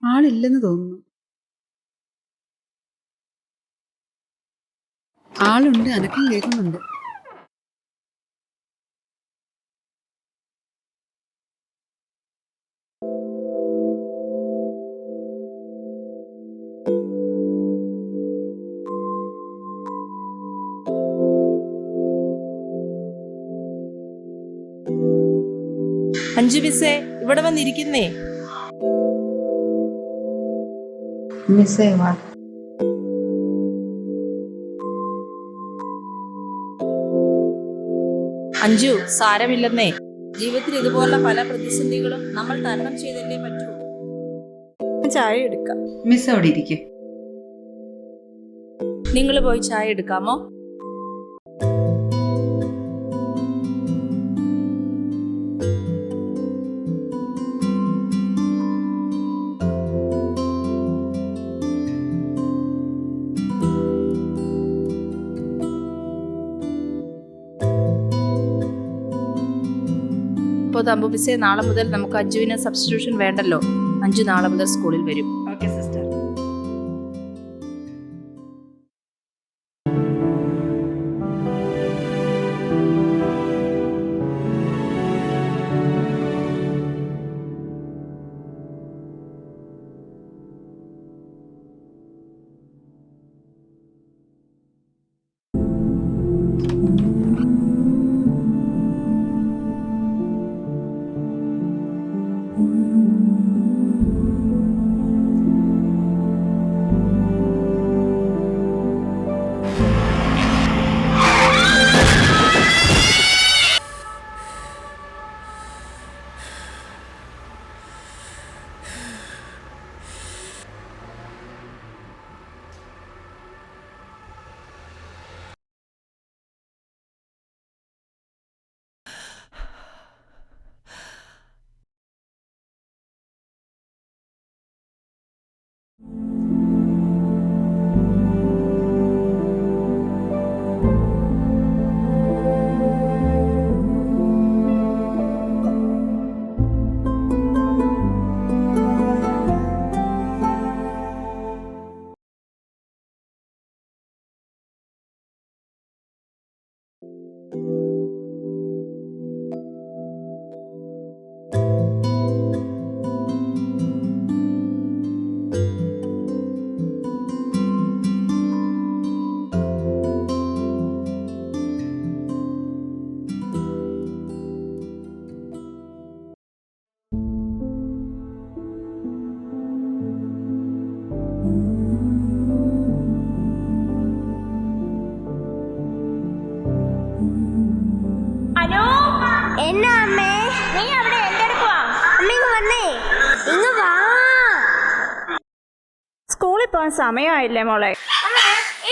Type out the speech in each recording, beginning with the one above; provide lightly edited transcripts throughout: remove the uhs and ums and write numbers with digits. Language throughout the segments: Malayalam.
ആളില്ലെന്ന് തോന്നുന്നു. ആളുണ്ട്, അനക്കം കേൾക്കുന്നുണ്ട്. അഞ്ജു മിസ്സേ, ഇവിടെ വന്നിരിക്കുന്നേ. മിസ്സേ വാ. അഞ്ജു, സാരമില്ലെന്നേ. ജീവിതത്തിൽ ഇതുപോലുള്ള പല പ്രതിസന്ധികളും നമ്മൾ തരണം ചെയ്തല്ലേ പറ്റൂ. ചായ എടുക്കാം. മിസ് അവിടെ ഇരിക്കും. നിങ്ങൾ പോയി ചായ എടുക്കാമോ? അപ്പോൾ തമ്പു മിസ്സേ, നാളെ മുതൽ നമുക്ക് അഞ്ജുവിന് സബ്സ്റ്റിറ്റ്യൂഷൻ വേണ്ടല്ലോ. അഞ്ജു നാളെ മുതൽ സ്കൂളിൽ വരും. Okay sister. എന്നാ അമ്മേ, നീ അവിടെ എന്തെടുക്കുവാ? അമ്മ ഇങ്ങ് വന്നേ, ഇങ്ങ് വാ. സ്കൂളിൽ പോകാൻ സമയമായില്ലേ മോളെ?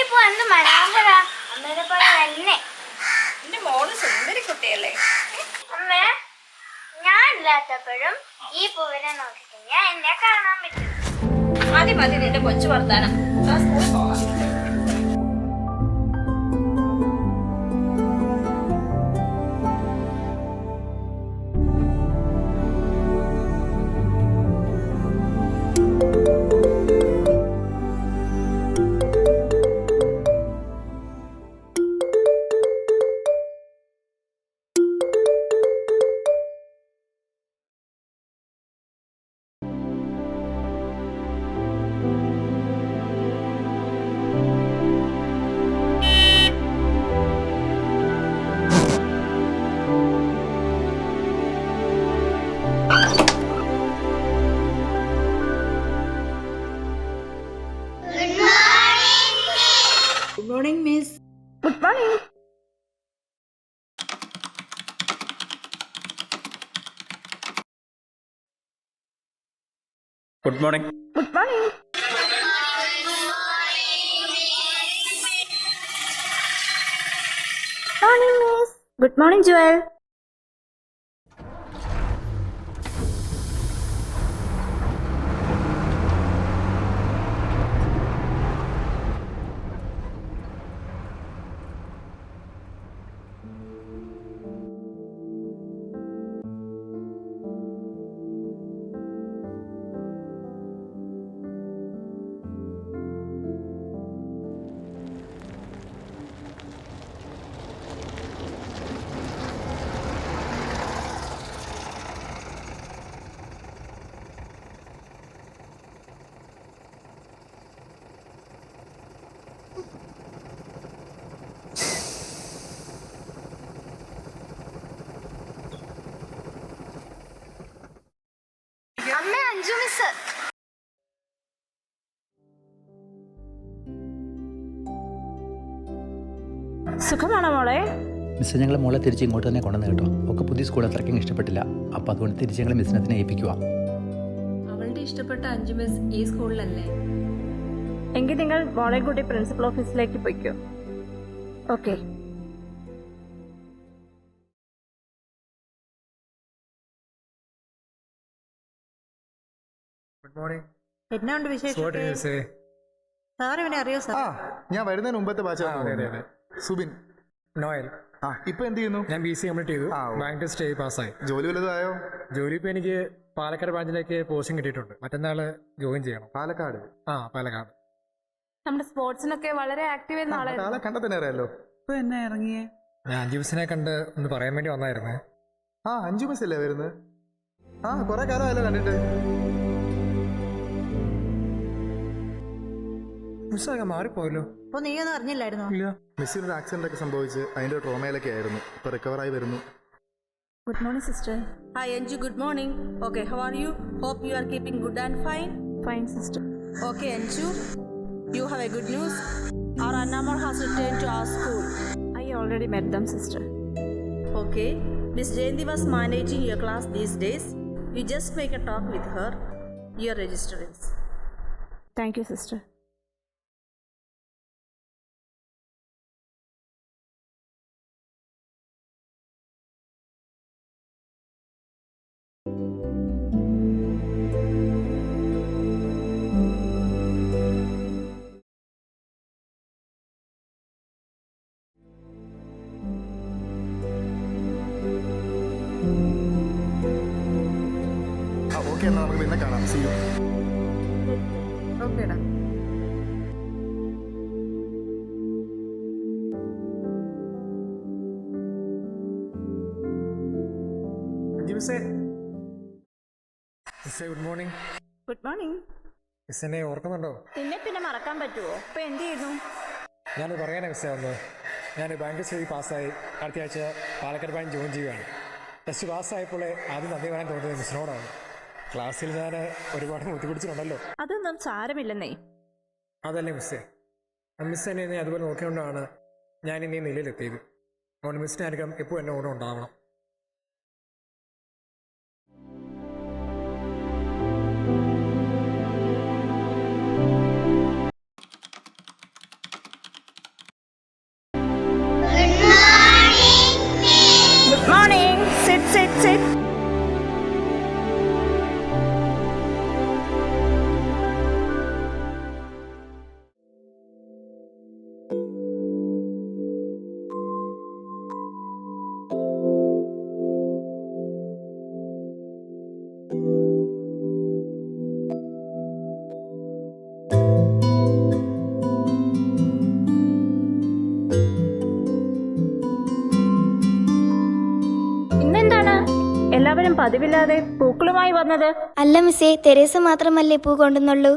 ഇപ്പൊ എന്ത് മനോഹര അമ്മേനെ പോലെ തന്നെ. എന്റെ മോള് സുന്ദരി കുട്ടിയല്ലേ? അമ്മേ, ഞാൻ ഇല്ലാത്തപ്പോഴും ഈ പൂവിനെ നോക്കിക്കഴിഞ്ഞാൽ എന്നെ കാണാൻ പറ്റും. മതി മതി നിന്റെ കൊച്ചു വർത്താനം. സ്കൂളിൽ പോകാം. Good morning miss. Good morning. Good morning. Good morning. Morning miss. Good morning Jewel. സുഖമാണോ മോളെ? മിസ് ഞങ്ങളെ മോളെ തിരിച്ച് ഇങ്ങോട്ട് തന്നെ കൊണ്ടുവന്ന് കേട്ടോ. ഒക്കെ പുതിയ സ്കൂൾ അത്രയ്ക്കും ഇഷ്ടപ്പെട്ടില്ല. അപ്പോൾ അതുകൊണ്ട് തിരിച്ച് ഞങ്ങൾ മിസ്സിനെ തന്നെ ഏൽപ്പിക്കുക. അവളുടെ ഇഷ്ടപ്പെട്ട 5 മിസ് ഈ സ്കൂളിലല്ലേ? എങ്കിൽ നിങ്ങൾ മോളെ കൂട്ടി പ്രിൻസിപ്പൽ ഓഫീസിലേക്ക് പോയിക്കോ. ഓക്കെ. Good morning. എന്നാ ഉണ്ട് വിശേഷം? സാർ ഇവനെ അറിയോ സാർ? ഞാൻ വരുന്നതിന് മുമ്പത്തെ ബാച്ച്. സുബിൻ. നോയൽ. ഇപ്പൊ എന്ത് ചെയ്യുന്നു? ഞാൻ BC കംപ്ലീറ്റ് ചെയ്തു. ബാങ്ക് ടെസ്റ്റ് പാസ്സായി. ജോലി വല്ലതും ആയോ? ജോലി ഇപ്പൊ എനിക്ക് പാലക്കാട് ബ്രാഞ്ചിലേക്ക് പോസ്റ്റിംഗ് കിട്ടിയിട്ടുണ്ട്. മറ്റന്നാള് ജോയിൻ ചെയ്യണം. പാലക്കാട്? പാലക്കാട്. നമ്മുടെ സ്പോർട്സിനൊക്കെ വളരെ ആക്റ്റീവ് എന്ന ആളെ കണ്ട തന്നെ അറിയാലോ. ഇപ്പൊ എന്നാ ഇറങ്ങിയേ? ഞാൻ 5 മിസ്സിനെ കണ്ട് ഒന്ന് പറയാൻ വേണ്ടി വന്നായിരുന്നേ. 5 മിസ് അല്ലേ വരുന്നത്? കൊറേ കാലമായല്ലോ കണ്ടിട്ട്. മിസ്സൊക്കെ മാറിപ്പോയല്ലോ. അപ്പൊ നീ ഒന്നും അറിഞ്ഞില്ലായിരുന്നോ? ഇല്ല. മിസ്സിനൊരു ആക്സിഡന്റ് ഒക്കെ സംഭവിച്ച് അതിന്റെ ട്രോമയിലൊക്കെ ആയിരുന്നു. ഇപ്പൊ റിക്കവറായി വരുന്നു. Good morning sister. Hi Anju, good morning. Okay, how are you? Hope you are keeping good and fine. Fine sister. Okay Anju, you have a good news. Our Annamol has returned to our school. I already met them sister. Okay, Miss Jayanti was managing your class these days. You just make a talk with her. Your registrants. Thank you sister. Okay, എന്നാൽ നമുക്ക് പിന്നെ കാണാം. See you. ഓക്കേടാ. മിസ്സേ ഗുഡ് മോർണിംഗ്. Good morning. മിസ്സിനെ ഓർക്കുന്നുണ്ടോ? നിന്നെ പിന്നെ മറക്കാൻ പറ്റുമോ? ഇപ്പൊ എന്ത് ചെയ്യുന്നു? ഞാനത് പറയാനാണ് മിസ്സേ വന്നത്. ഞാൻ ബാങ്ക് സ്റ്റഡി പാസ്സായി. അടുത്ത ആഴ്ച പാലക്കാട് ബാങ്ക് ജോയിൻ ചെയ്യുകയാണ്. ടെസ്റ്റ് പാസ്സായപ്പോൾ ആദ്യം നന്ദി പറയാൻ തോന്നുന്നത് മിസ്സിനോടാണ്. ക്ലാസ്സിൽ ഞാൻ ഒരുപാട് ബുദ്ധിമുട്ടിച്ചിട്ടുണ്ടല്ലോ. അതൊന്നും സാരമില്ലെന്നേ. അതല്ലേ മിസ്സേ, മിസ് എന്നെ അതുപോലെ നോക്കിക്കൊണ്ടാണ് ഞാൻ ഇനി നിലയിലെത്തിയത്. അതുകൊണ്ട് മിസ്സിൻ്റെ അനുഗ്രഹം എപ്പോൾ എന്നെ കൂടെ ഉണ്ടാവണം. Good morning. Sit sit sit. ഇന്നെന്താണ് എല്ലാവരും പതിവില്ലാതെ പൂക്കളുമായി വന്നത്? അല്ല മിസ്സേ, തെരേസ മാത്രമല്ലേ പൂ കൊണ്ടുവന്നുള്ളൂ.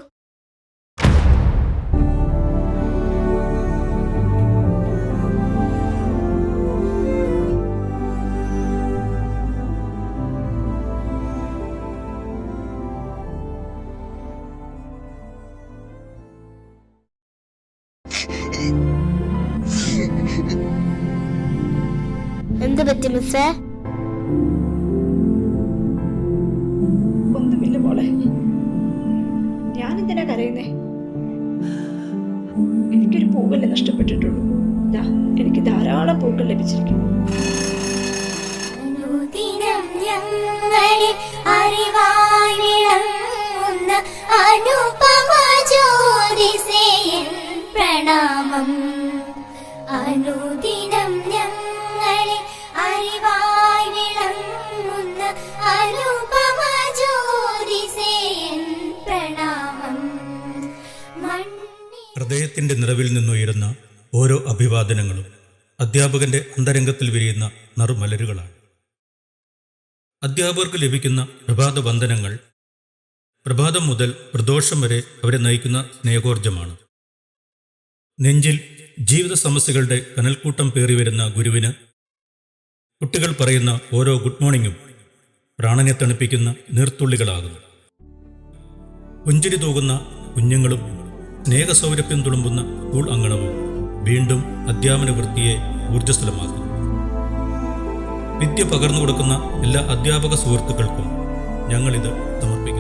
എന്ത് പറ്റി മിസ്സേ? ഒന്നുമില്ല മോളെ, ഞാനെന്തിനാ കരയുന്നേ? എനിക്കൊരു പൂവല്ലേ നഷ്ടപ്പെട്ടിട്ടുള്ളൂ. എനിക്ക് ധാരാളം പൂക്കൾ ലഭിച്ചിരിക്കും. പ്രണാമം അനുദിനം ഞങ്ങളെ അറിവായി വിളങ്ങുന്ന അനുപമ ജ്യോതിസേൻ പ്രണാമം. ഹൃദയത്തിൻ്റെ നിറവിൽ നിന്നുയരുന്ന ഓരോ അഭിവാദനങ്ങളും അധ്യാപകന്റെ അന്തരംഗത്തിൽ വിരിയുന്ന നറുമലരുകളാണ്. അധ്യാപകർക്ക് ലഭിക്കുന്ന പ്രഭാത വന്ദനങ്ങൾ പ്രഭാതം മുതൽ പ്രദോഷം വരെ അവരെ നയിക്കുന്ന സ്നേഹോർജമാണ്. നെഞ്ചിൽ ജീവിത സമസ്യകളുടെ കനൽക്കൂട്ടം പേറി വരുന്ന ഗുരുവിന് കുട്ടികൾ പറയുന്ന ഓരോ ഗുഡ് മോർണിംഗും പ്രാണനെ തണുപ്പിക്കുന്ന നീർത്തുള്ളികളാകുന്നു. പുഞ്ചിരി തൂകുന്ന കുഞ്ഞുങ്ങളും സ്നേഹസൗരഭ്യം തുളുമ്പുന്ന സ്കൂൾ അങ്കണവും വീണ്ടും അധ്യാപന വൃത്തിയെ ഊർജ്ജസ്വലമാക്കുന്നു. വിദ്യ പകർന്നു കൊടുക്കുന്ന എല്ലാ അധ്യാപക സുഹൃത്തുക്കൾക്കും ഞങ്ങളിത് സമർപ്പിക്കുന്നു.